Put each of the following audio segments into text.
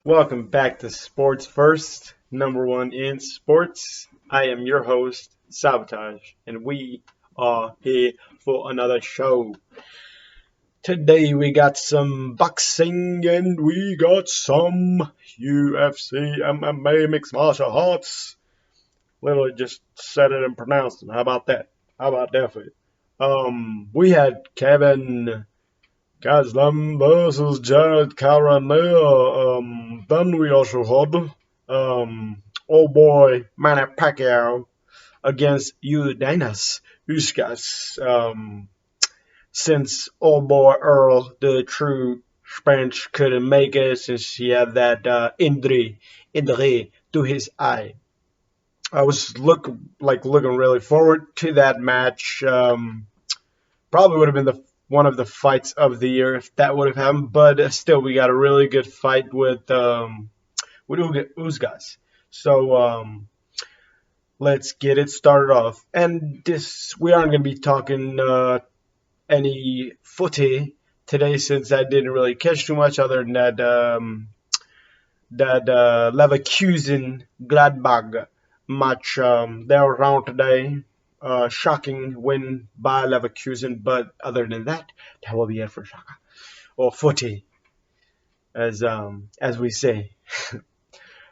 Welcome back to Sports First, number one in sports. I am your host, Sabotage, and we are here for another show. Today we got some boxing and we got some UFC, MMA, mixed martial arts. Literally just said it and pronounced it. How about that? How about that for you? We had Kelvin Gastelum versus Jared Cannonier. Then we also had old boy Manny Pacquiao against Yordenis Ugas. Since old boy Earl, the true Spanish, couldn't make it since he had that injury to his eye. I was looking really forward to that match. Probably would have been the one of the fights of the year if that would have happened. But still, we got a really good fight with Uzgas. So let's get it started off. And this we aren't going to be talking any footy today since I didn't really catch too much other than that Leverkusen Gladbach match. They're around today. Shocking win by Leverkusen, but other than that, that will be it for Shaka or footy, as we say.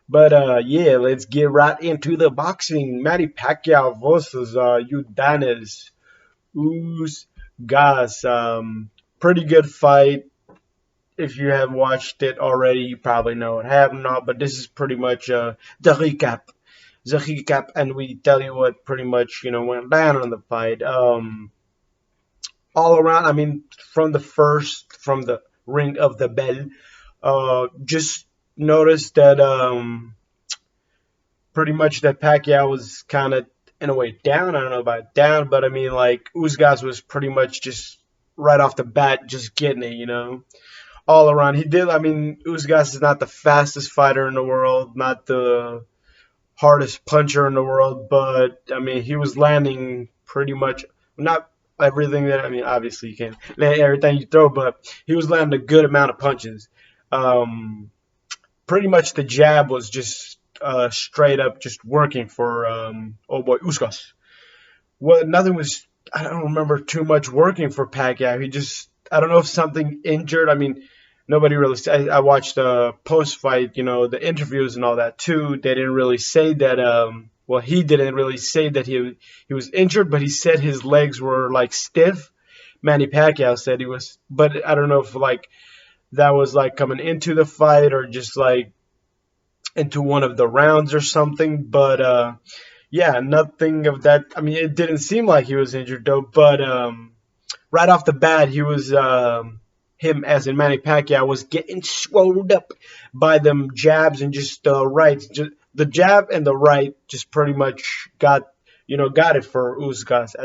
But yeah, let's get right into the boxing. Manny Pacquiao versus Yordenis Ugas. Pretty good fight. If you have watched it already, you probably know it. Have not, but this is pretty much the recap. The recap, and we tell you what pretty much went down on the fight. All around, I mean, from the ring of the bell, just noticed that pretty much that Pacquiao was kind of in a way down. I don't know about down, but I mean like Uzgas was pretty much just right off the bat just getting it. All around. He did. I mean, Uzgas is not the fastest fighter in the world, not the hardest puncher in the world, but I mean, he was landing pretty much not everything that I mean. Obviously, you can't land everything you throw, but he was landing a good amount of punches. Pretty much the jab was just straight up just working for old boy Uskas. Well, nothing was. I don't remember too much working for Pacquiao. He just. I don't know if something injured. I mean, nobody really. I watched the post fight, the interviews and all that too. They didn't really say that. Well, he didn't really say that he was injured, but he said his legs were like stiff. Manny Pacquiao said he was, but I don't know if like that was like coming into the fight or just like into one of the rounds or something. But yeah, nothing of that. I mean, it didn't seem like he was injured though. But right off the bat, he was. Him as in Manny Pacquiao was getting swelled up by them jabs and just rights. Just, the jab and the right just pretty much got it for Uzgas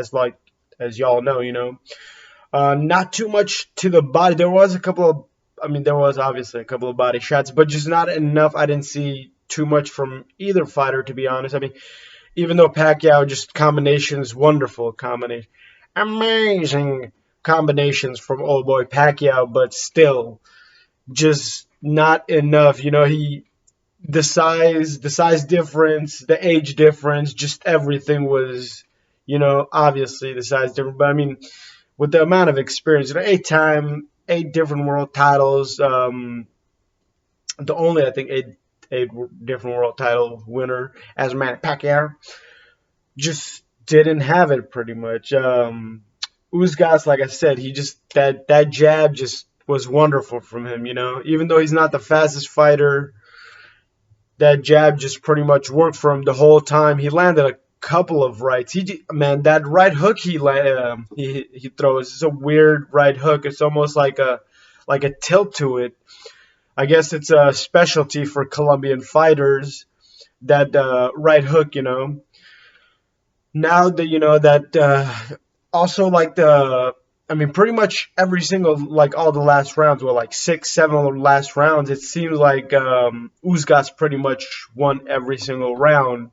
as y'all know. Not too much to the body. There was a couple of I mean there was obviously a couple of body shots, but just not enough. I didn't see too much from either fighter to be honest. I mean, even though Pacquiao just combinations, wonderful combination, amazing combinations from old boy Pacquiao, but still just not enough. He the size difference, the age difference, just everything was, obviously the size difference. But I mean, with the amount of experience, 8 different world titles. The only I think eight different world title winner as Manny Pacquiao just didn't have it pretty much. Uzgas, like I said, he just that jab just was wonderful from him. Even though he's not the fastest fighter, that jab just pretty much worked for him the whole time. He landed a couple of rights. Man, that right hook he throws is a weird right hook. It's almost like a tilt to it. I guess it's a specialty for Colombian fighters. That right hook. Now that that also like I mean pretty much every single like all the last rounds were like 6 7 of the last rounds. It seems like Uzgas pretty much won every single round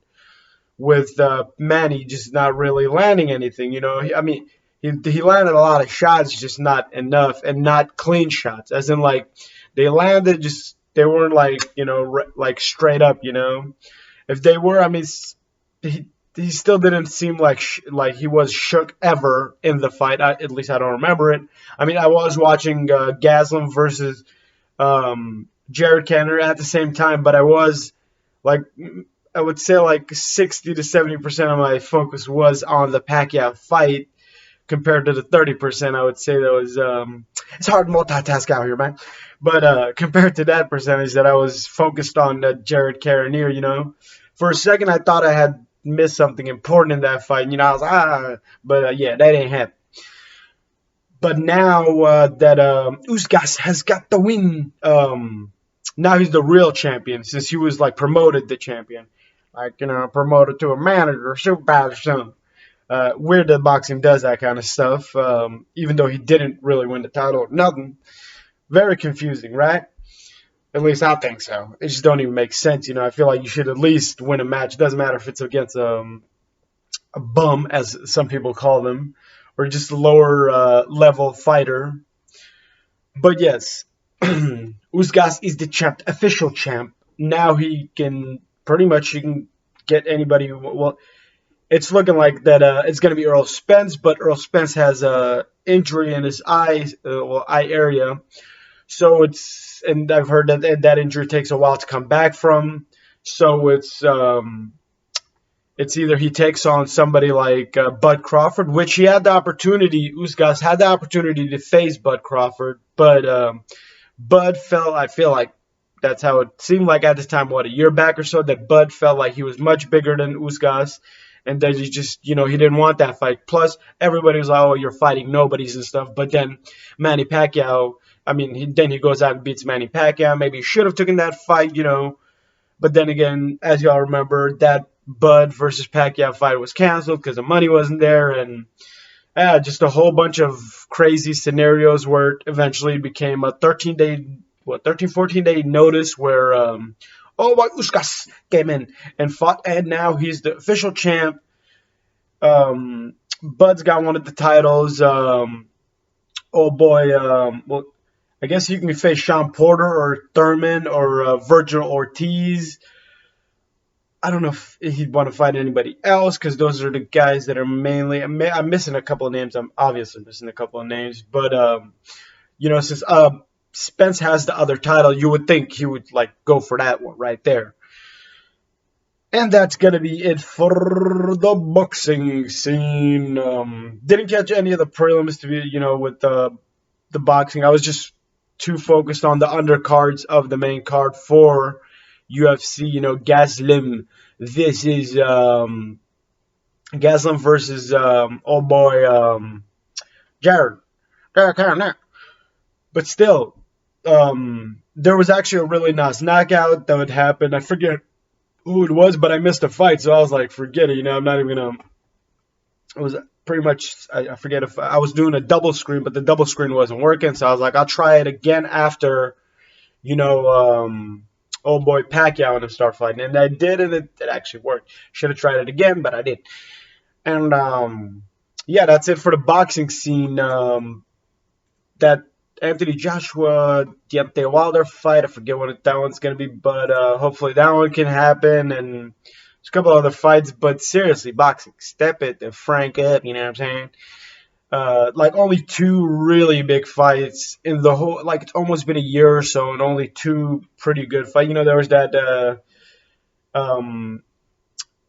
with Manny just not really landing anything. I mean he landed a lot of shots, just not enough and not clean shots, as in like they landed just They weren't like, like straight up, If they were, I mean, he he still didn't seem like like he was shook ever in the fight. At least I don't remember it. I mean, I was watching Gaslam versus Jared Canner at the same time, but I was like, I would say like 60 to 70% of my focus was on the Pacquiao fight compared to the 30% I would say that was it's hard to multitask out here, man. But compared to that percentage that I was focused on Jared Cannonier, for a second I thought I had missed something important in that fight. I was but yeah, that ain't happened. But now that Ugas has got the win, now he's the real champion since he was like promoted the champion, like promoted to a manager, supervisor, something. Weird that boxing does that kind of stuff, even though he didn't really win the title or nothing. Very confusing, right? At least I think so. It just don't even make sense. I feel like you should at least win a match. It doesn't matter if it's against a bum, as some people call them, or just a lower level fighter. But yes, Uzgas is the champ, official champ. Now he can pretty much he can get anybody. Well, it's looking like that it's going to be Earl Spence, but Earl Spence has a injury in his eye area. So and I've heard that injury takes a while to come back from. So it's either he takes on somebody like Bud Crawford, which he had the opportunity. Uzgas had the opportunity to face Bud Crawford, but Bud felt. I feel like that's how it seemed like at the time. What, a year back or so, that Bud felt like he was much bigger than Uzgas, and that he just he didn't want that fight. Plus, everybody was like, "Oh, you're fighting nobodies and stuff." But then Manny Pacquiao. I mean, then he goes out and beats Manny Pacquiao. Maybe he should have taken that fight, But then again, as y'all remember, that Bud versus Pacquiao fight was canceled because the money wasn't there, and just a whole bunch of crazy scenarios where it eventually became a 14-day notice where Uskas came in and fought, and now he's the official champ. Bud's got one of the titles. Well, I guess you can face Sean Porter or Thurman or Virgil Ortiz. I don't know if he'd want to fight anybody else because those are the guys that are mainly. I'm missing a couple of names. I'm obviously missing a couple of names, but since Spence has the other title, you would think he would like go for that one right there. And that's gonna be it for the boxing scene. Didn't catch any of the prelims to be, with the boxing. I was just too focused on the undercards of the main card for UFC. Gastelum. This is Gastelum versus old boy Jared. But still, there was actually a really nice knockout that would happen. I forget who it was, but I missed the fight, so I was like, forget it. I'm not even gonna. It was pretty much, I forget if I was doing a double screen, but the double screen wasn't working, so I was like, I'll try it again after, old boy Pacquiao and him start fighting, and I did, and it actually worked. Should have tried it again, but I did. And yeah, that's it for the boxing scene. That Anthony Joshua, Deontay Wilder fight, I forget what that one's gonna be, but hopefully that one can happen, and there's a couple other fights. But seriously, boxing, step it and frank up. You know what I'm saying? Like only two really big fights in the whole. Like it's almost been a year or so, and only two pretty good fights. There was that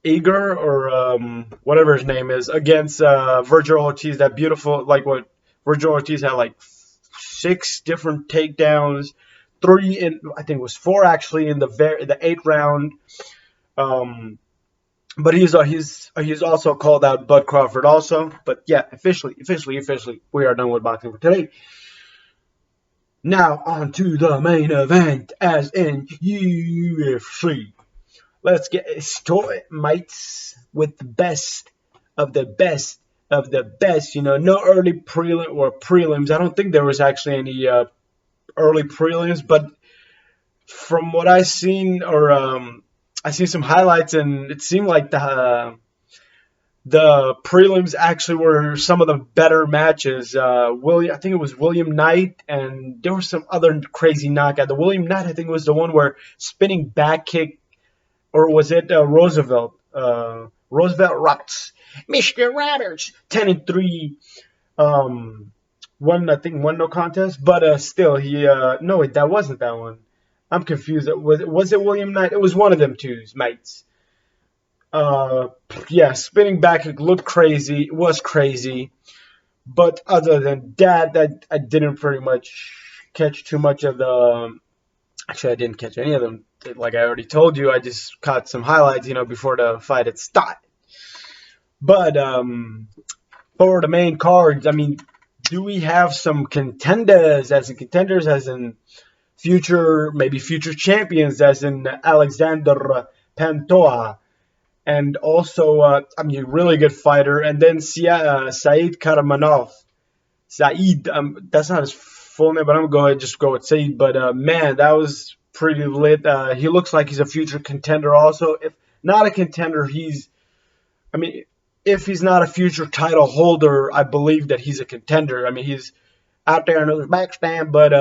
Eager or whatever his name is against Virgil Ortiz. That beautiful, like what Virgil Ortiz had like 6 different takedowns, 3 in I think it was 4 actually in the 8th round. But he's also called out Bud Crawford also. But yeah, officially, we are done with boxing for today. Now on to the main event, as in UFC. Let's get started, mates, with the best of the best of the best. No early prelims. I don't think there was actually any early prelims, but from what I've seen, or I see some highlights, and it seemed like The prelims actually were some of the better matches. I think it was William Knight, and there was some other crazy knockout. The William Knight, I think, was the one where spinning back kick, or was it Roosevelt? Roosevelt Rocks, Mr. Roberts, 10-3. One, I think, one no contest, but still he no, wait, that wasn't that one. I'm confused. Was it William Knight? It was one of them two mates. Uh, yeah, spinning back it looked crazy. It was crazy, but other than that, I didn't pretty much catch too much of the. Actually, I didn't catch any of them. Like I already told you, I just caught some highlights, before the fight had started. But for the main cards, I mean, do we have some contenders, as in future, maybe future champions, as in Alexander Pantoja, and also, I mean, really good fighter, and then Said Karamanov. Said, that's not his full name, but I'm going to just go with Said. But man, that was pretty lit. He looks like he's a future contender. Also, if not a contender, I mean, if he's not a future title holder, I believe that he's a contender. I mean, he's out there in Uzbekistan, but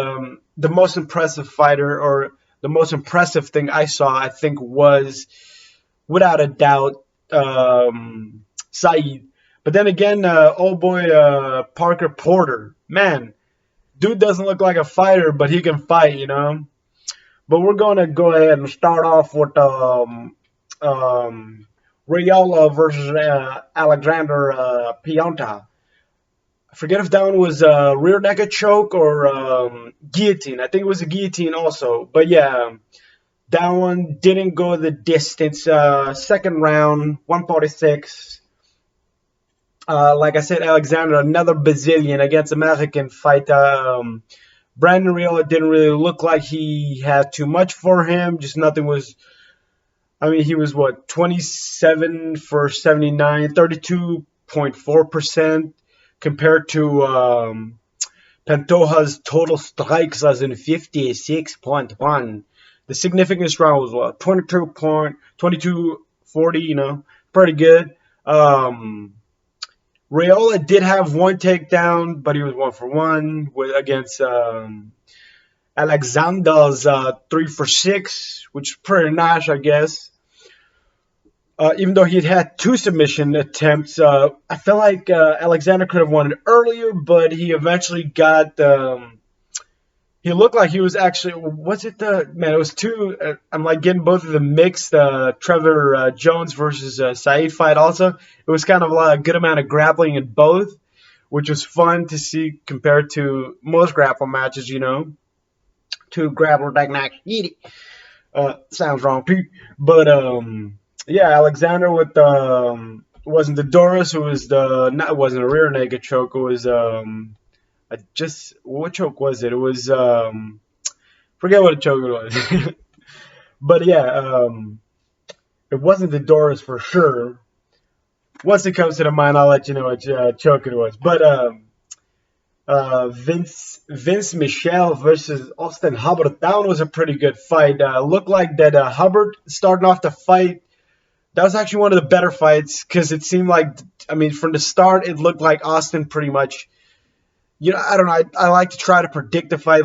the most impressive fighter, or the most impressive thing I saw, I think, was without a doubt Saeed. But then again, old boy Parker Porter, man, dude doesn't look like a fighter, but he can fight. But we're going to go ahead and start off with Rayola versus Alexander Pionta. I forget if that one was rear naked choke or guillotine. I think it was a guillotine also. But yeah, that one didn't go the distance. Second round, 146. Like I said, Alexander, another Brazilian against American fighter. Brandon Rayola didn't really look like he had too much for him. Just nothing was. I mean, he was what, 27 for 79, 32.4% compared to Pantoja's total strikes as in 56.1. The significance round was what, 22.40, pretty good. Rayola did have one takedown, but he was 1 for 1 against Alexander's 3 for 6, which is pretty nice, I guess. Even though he'd had 2 submission attempts, I feel like Alexander could have won it earlier, but he eventually got. He looked like he was actually. Was it the man? It was 2. I'm like getting both of them mixed. Trevor Jones versus Saeed fight. Also, it was kind of a good amount of grappling in both, which was fun to see compared to most grapple matches. 2 grappler techniques. Sounds wrong too, but yeah, Alexander with wasn't the Doris, it was it wasn't a rear naked choke, it was what choke was it? It was forget what a choke it was. But yeah, it wasn't the Doris for sure. Once it comes to the mind, I'll let you know what choke it was. But Vince Michel versus Austin Hubbard, that one was a pretty good fight. Looked like that Hubbard starting off the fight. That was actually one of the better fights because it seemed like, I mean, from the start, it looked like Austin pretty much, I don't know. I like to try to predict the fight,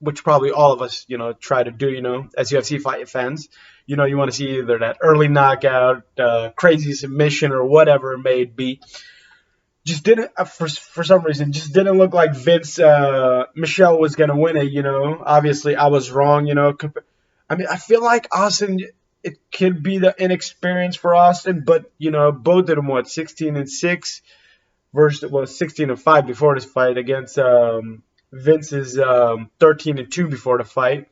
which probably all of us, try to do, as UFC fight fans. You want to see either that early knockout, crazy submission, or whatever it may be. Just didn't, for some reason, just didn't look like Vince Michel was going to win it, Obviously, I was wrong, I mean, I feel like Austin, it could be the inexperience for Austin, but, both of them, 16-6 versus, 16-5 before this fight against Vince's 13-2 before the fight.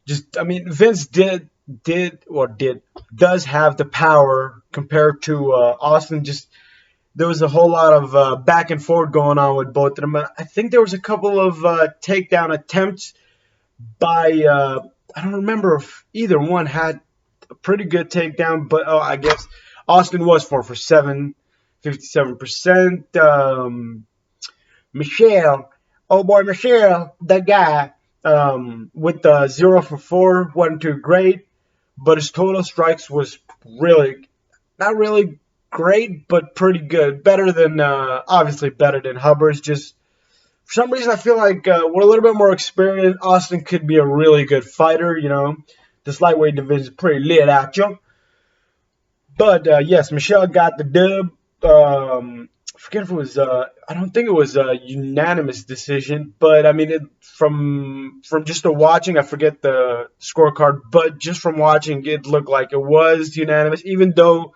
Just, I mean, Vince does have the power compared to Austin. Just, there was a whole lot of back and forth going on with both of them. I think there was a couple of takedown attempts by I don't remember if either one had a pretty good takedown, but I guess Austin was 4 for 7, 57%. Michel, oh boy, Michel, that guy, with 0 for 4, wasn't too great, but his total strikes was really, not really great, but pretty good. Better than obviously better than Hubbard's. Just for some reason, I feel like with a little bit more experience, Austin could be a really good fighter. This lightweight division is pretty lit out, yo. But yes, Michelle got the dub. I forget if it was. I don't think it was a unanimous decision, but I mean, from just the watching, I forget the scorecard, but just from watching, it looked like it was unanimous. Even though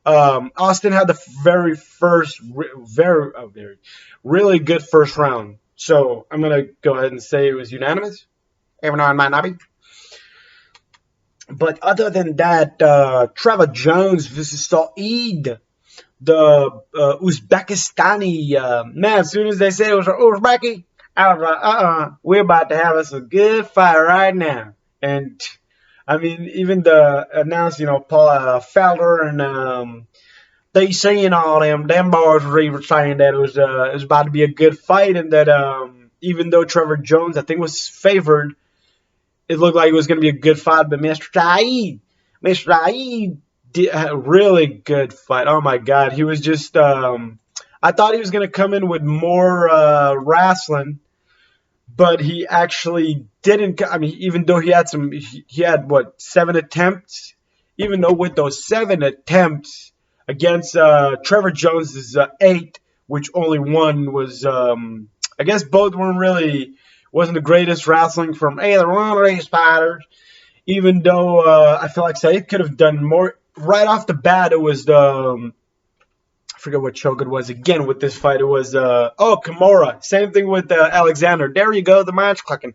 Austin had the very first, very really good first round. So I'm gonna go ahead and say it was unanimous, even though it might not be. But other than that, Trevor Jones versus Saeed, the Uzbekistani man. As soon as they said it was Uzbeki, I was like, we're about to have us a good fight right now. And I mean, even the announced, Paul Felder and DC and all them boys were even saying that it was about to be a good fight, and that even though Trevor Jones, I think, was favored, it looked like it was going to be a good fight. But Mr. Saeed did a really good fight. Oh my God, he was just. I thought he was going to come in with more wrestling, but he actually didn't. I mean, even though he had what, 7 attempts. Even though with those 7 attempts against Trevor Jones's 8, which only one was. I guess both wasn't the greatest wrestling from either one of these fighters. Even though I feel like Saeed could have done more. Right off the bat, it was the. I forget what choke it was again with this fight. It was, Kimura. Same thing with Alexander. There you go, the match clicking.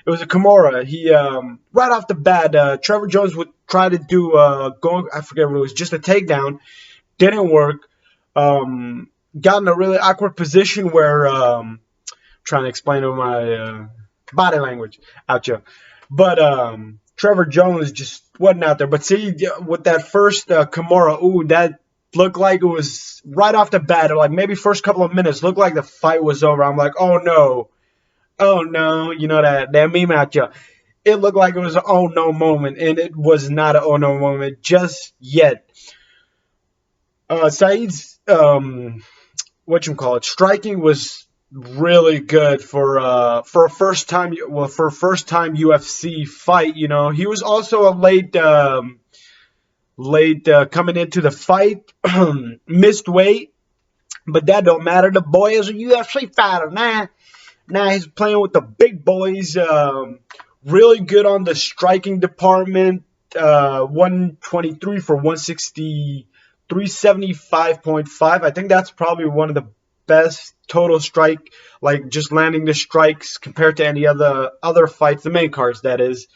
It was a Kimura. He, right off the bat, Trevor Jones would try to do, I forget what it was, just a takedown. Didn't work. Got in a really awkward position where, trying to explain to my body language out here. But Trevor Jones just wasn't out there. But see, with that first Kimura, that looked like it was right off the bat, or like maybe first couple of minutes, looked like the fight was over. I'm like, oh no, that meme out there. It looked like it was an oh no moment, and it was not an oh no moment just yet. Saeed's striking was really good for a first time UFC fight. He was also a late coming into the fight, missed weight, but that don't matter. The boy is a UFC fighter now. Now he's playing with the big boys. Really good on the striking department. 123 for 160, 375.5. I think that's probably one of the best total strike, like just landing the strikes compared to any other fights, the main cards, that is.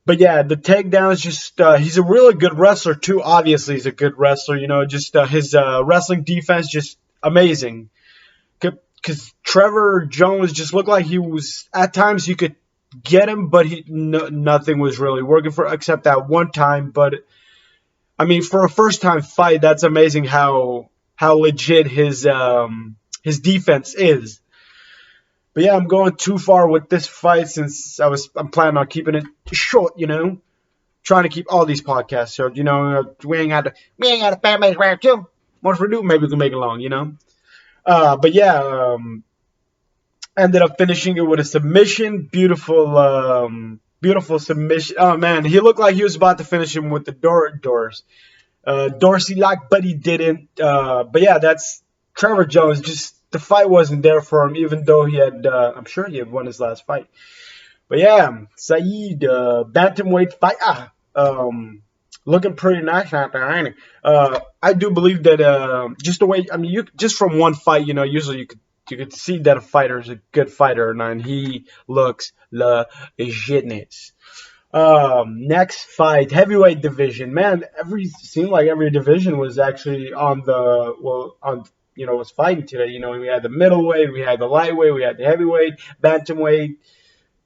But yeah, the takedowns, just he's a really good wrestler too. Obviously, he's a good wrestler. Just his wrestling defense, just amazing. Because Trevor Jones just looked like he was, at times you could get him, but nothing was really working for except that one time. But I mean, for a first time fight, that's amazing how legit his defense is. But yeah, I'm going too far with this fight since I'm planning on keeping it short, trying to keep all these podcasts short. We ain't got a fan base around too. Once we do, maybe we can make it long, But yeah, ended up finishing it with a submission. Beautiful submission. Oh man, he looked like he was about to finish him with the Dorsey lock, but he didn't. But yeah, that's Trevor Jones. Just the fight wasn't there for him, even though he had. I'm sure he had won his last fight. But yeah, Saeed, bantamweight fight. Looking pretty nice out there, ain't he? I do believe that just the way, I mean, just from one fight, usually you could see that a fighter is a good fighter, and he looks legitness. Next fight, heavyweight division. Man, seemed like every division was actually was fighting today. We had the middleweight, we had the lightweight, we had the heavyweight, bantamweight,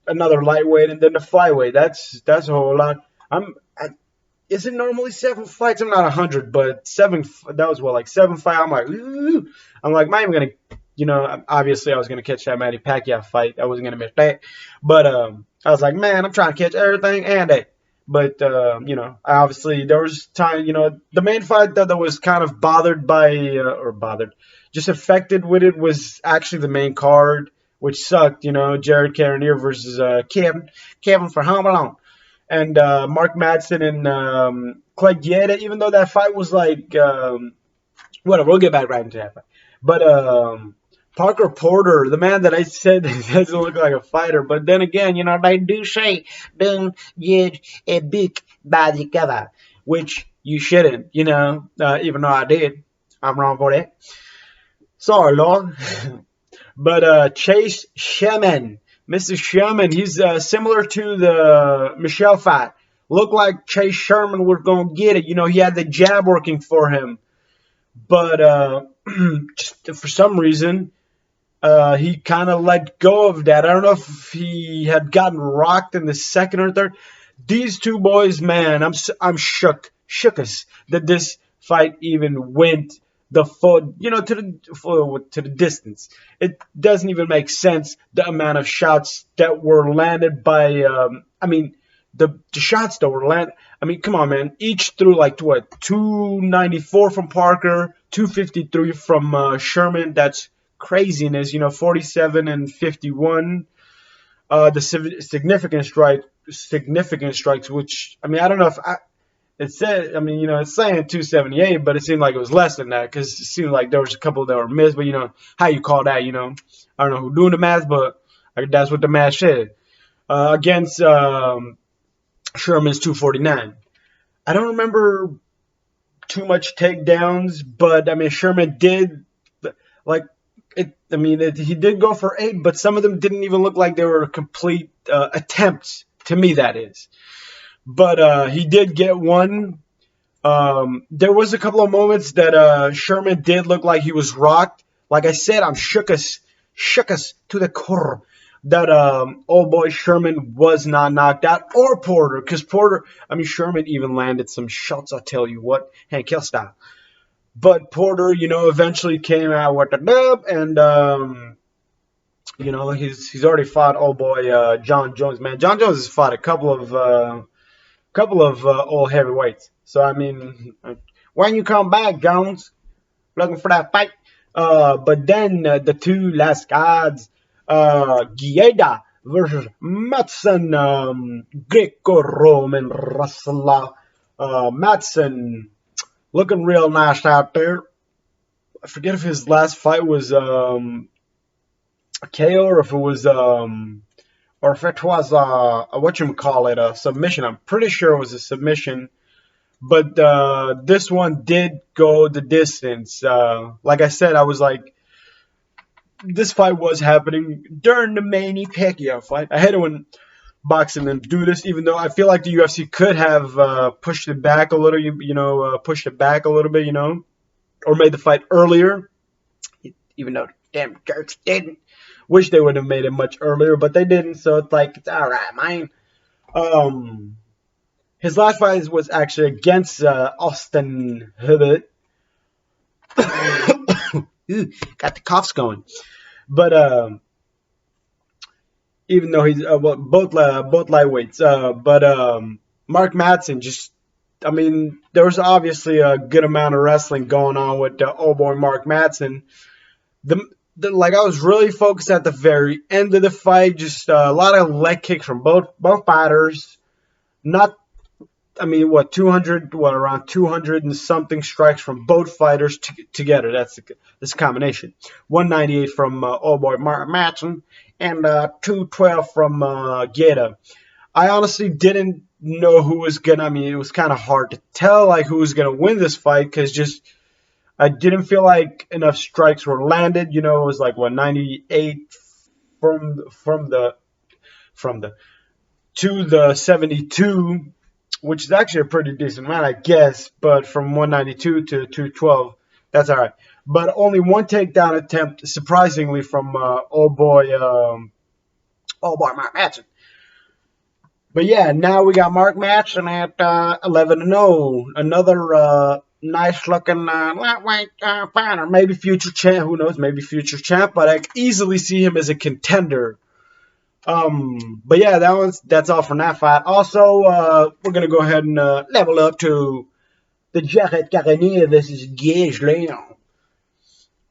another lightweight, and then the flyweight. That's a whole lot. Is it normally 7 fights? I'm not 100, but 7. That was like 7 fights. I'm like, ooh. I'm like, am I even gonna, obviously I was gonna catch that Manny Pacquiao fight. I wasn't gonna miss that, but I was like, man, I'm trying to catch everything and that. But obviously there was time. The main fight that was kind of bothered by or bothered, just affected with it was actually the main card, which sucked. Jared Cannonier versus Kevin for Home Alone, and Mark Madsen and Clay Guida. Even though that fight was like whatever, we'll get back right into that fight. But Parker Porter, the man that I said doesn't look like a fighter, but then again, they do say don't get a big body cover, which you shouldn't, even though I did. I'm wrong for that. Sorry, Lord. But Chase Sherman, Mr. Sherman, he's similar to the Michelle fight. Looked like Chase Sherman was going to get it. He had the jab working for him. But just for some reason, he kind of let go of that. I don't know if he had gotten rocked in the second or third. These two boys, man, I'm shookest that this fight even went the full, to the distance. It doesn't even make sense the amount of shots that were landed by. The shots that were landed. Come on, man. Each threw like what 294 from Parker, 253 from Sherman. That's craziness. 47 and 51. The significant strikes, which I don't know if it said. It's saying 278, but it seemed like it was less than that because it seemed like there was a couple that were missed. But how you call that? I don't know who's doing the math, but that's what the math said. Against Sherman's 249. I don't remember too much takedowns, but Sherman did like it. He did go for 8, but some of them didn't even look like they were complete attempts. To me, that is. But he did get one. There was a couple of moments that Sherman did look like he was rocked. Like I said, I'm shookest to the core that old boy Sherman was not knocked out, or Porter, because Sherman even landed some shots, I'll tell you what, Hank Hill style. But Porter, eventually came out with the dub, and he's already fought old boy John Jones. Man, John Jones has fought a couple of old heavyweights. So when you come back, Jones, looking for that fight. But then the two last cards. Guida versus Madsen, Greco-Roman wrestler. Madsen looking real nice out there. I forget if his last fight was a KO or if it was a submission. I'm pretty sure it was a submission. But this one did go the distance. Like I said, I was like, this fight was happening during the Manny Pacquiao fight. I hate it when boxing and do this, even though I feel like the UFC could have pushed it back a little, or made the fight earlier, even though damn jerks didn't. Wish they would have made it much earlier, but they didn't, so it's like, it's all right, man. His last fight was actually against Austin Herbert. Got the coughs going. But even though he's both lightweights, but Mark Madsen just, there was obviously a good amount of wrestling going on with old boy Mark Madsen. Like I was really focused at the very end of the fight, just a lot of leg kicks from both fighters. Not, 200, around 200 and something strikes from both fighters together. That's this combination. 198 from old boy Mark Madsen and 212 from Guida. I honestly didn't know who was gonna. It was kind of hard to tell like who was gonna win this fight because I didn't feel like enough strikes were landed. It was like 98 from the to the 72. Which is actually a pretty decent amount, I guess. But from 192 to 212, that's all right. But only one takedown attempt, surprisingly, from old boy Mark Madsen. But yeah, now we got Mark Madsen at 11-0. Another nice looking lightweight fighter, maybe future champ. Who knows? Maybe future champ. But I easily see him as a contender But yeah, that's all from that fight. Also, we're gonna go ahead and level up to the Jared Cannonier versus Gage Leon.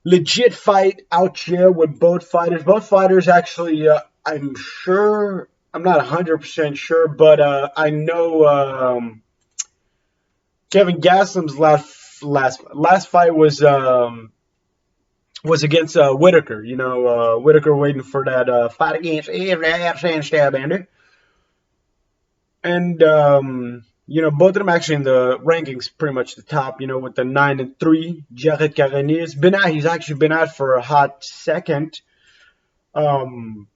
Legit fight out here with both fighters. Both fighters actually, I'm sure, I'm not 100% sure, but I know Kelvin Gastelum's last fight was against Whitaker. You know, Whitaker waiting for that fight against Sand Stabender. And you know, both of them actually in the rankings pretty much the top. You know, with the 9-3, Jared Cannonier's been out. He's actually been out for a hot second. Um,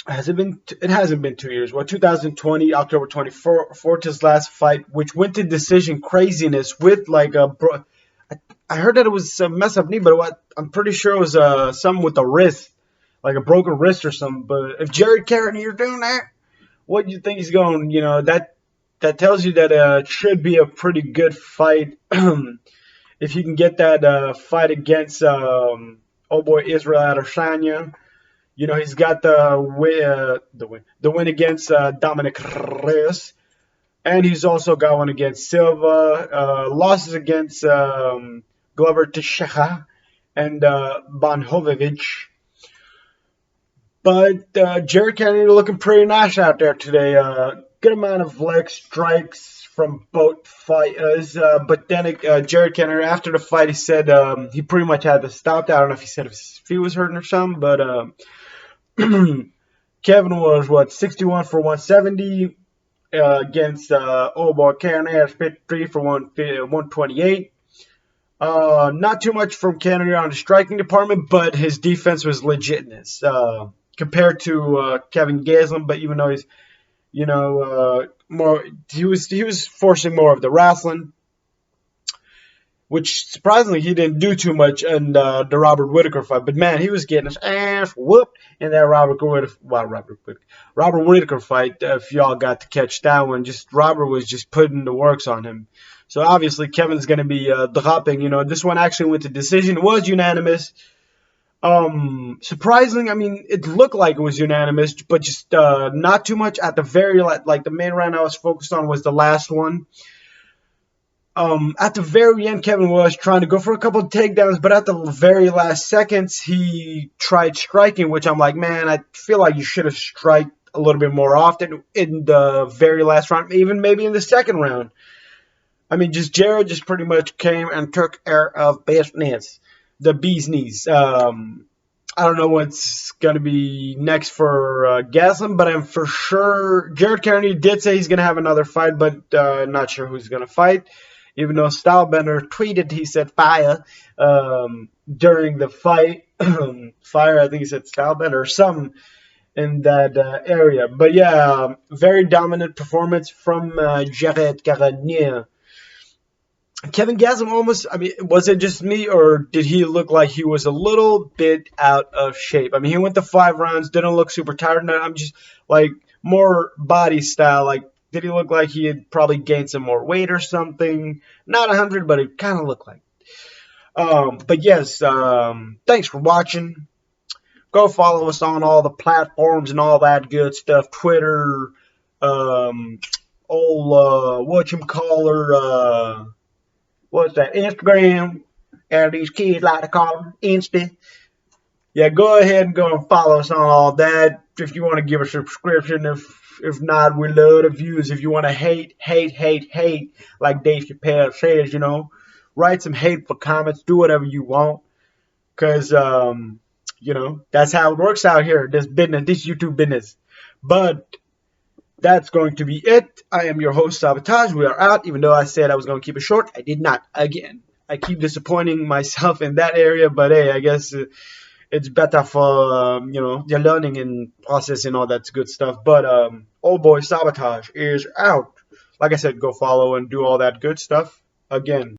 has it been? It hasn't been 2 years. Well, 2020, October 24th, his last fight, which went to decision craziness with like a bro. I heard that it was a mess up knee, but I'm pretty sure it was something with the wrist, like a broken wrist or something. But if Jared Cannonier's doing that, what do you think he's going? You know, that tells you that it should be a pretty good fight if he can get that fight against oh boy Israel Adesanya. You know, he's got the win against Dominic Reyes, and he's also got one against Silva. Losses against Glover Teixeira and Bonhovic. But Jared Cannonier looking pretty nice out there today. Good amount of leg strikes from both fighters. But then Jared Cannonier, after the fight, he said he pretty much had to stop. I don't know if he said if his feet was hurting or something, but Kevin was, 61 for 170 against Obor Cannonier, 53 for 128. Not too much from Cannonier on the striking department, but his defense was legitness. Compared to Kelvin Gastelum, but even though he's, you know, more, he was forcing more of the wrestling, which surprisingly he didn't do too much in the Robert Whitaker fight. But man, he was getting his ass whooped in that Robert Whitaker fight. If y'all got to catch that one, just Robert was just putting the works on him. So obviously Kevin's going to be dropping. You know, this one actually went to decision. It was unanimous. Surprisingly, I mean, it looked like it was unanimous, but just not too much at the very like the main round I was focused on was the last one. At the very end, Kevin was trying to go for a couple of takedowns, but at the very last seconds, he tried striking, which I'm like, man, I feel like you should have struck a little bit more often in the very last round, even maybe in the second round. I mean, Jared just pretty much came and took care of business. The bee's knees. I don't know what's going to be next for Gastelum, but I'm for sure. Jared Cannonier did say he's going to have another fight, but not sure who's going to fight. Even though Stylebender tweeted, he said fire during the fight. Fire, I think he said Stylebender or something in that area. But yeah, very dominant performance from Jared Cannonier. Kevin Gastelum almost, I mean, was it just me or did he look like he was a little bit out of shape? I mean, he went to 5 rounds, didn't look super tired. I'm just like more body style. Like, did he look like he had probably gained some more weight or something? Not 100, but it kind of looked like. But yes, thanks for watching. Go follow us on all the platforms and all that good stuff. Twitter, whatchamacallit, what's that? Instagram, as these kids like to call them, Insta. Yeah, go ahead and go and follow us on all that. If you want to give us a subscription, if not, we love the views. If you want to hate, like Dave Chappelle says, you know, write some hateful comments, do whatever you want, cause you know that's how it works out here. This business, this YouTube business. But that's going to be it. I am your host, Sabotage. We are out. Even though I said I was going to keep it short, I did not. Again, I keep disappointing myself in that area, but hey, I guess it's better for, you know, the learning and processing all that good stuff. But old boy Sabotage is out. Like I said, go follow and do all that good stuff. Again,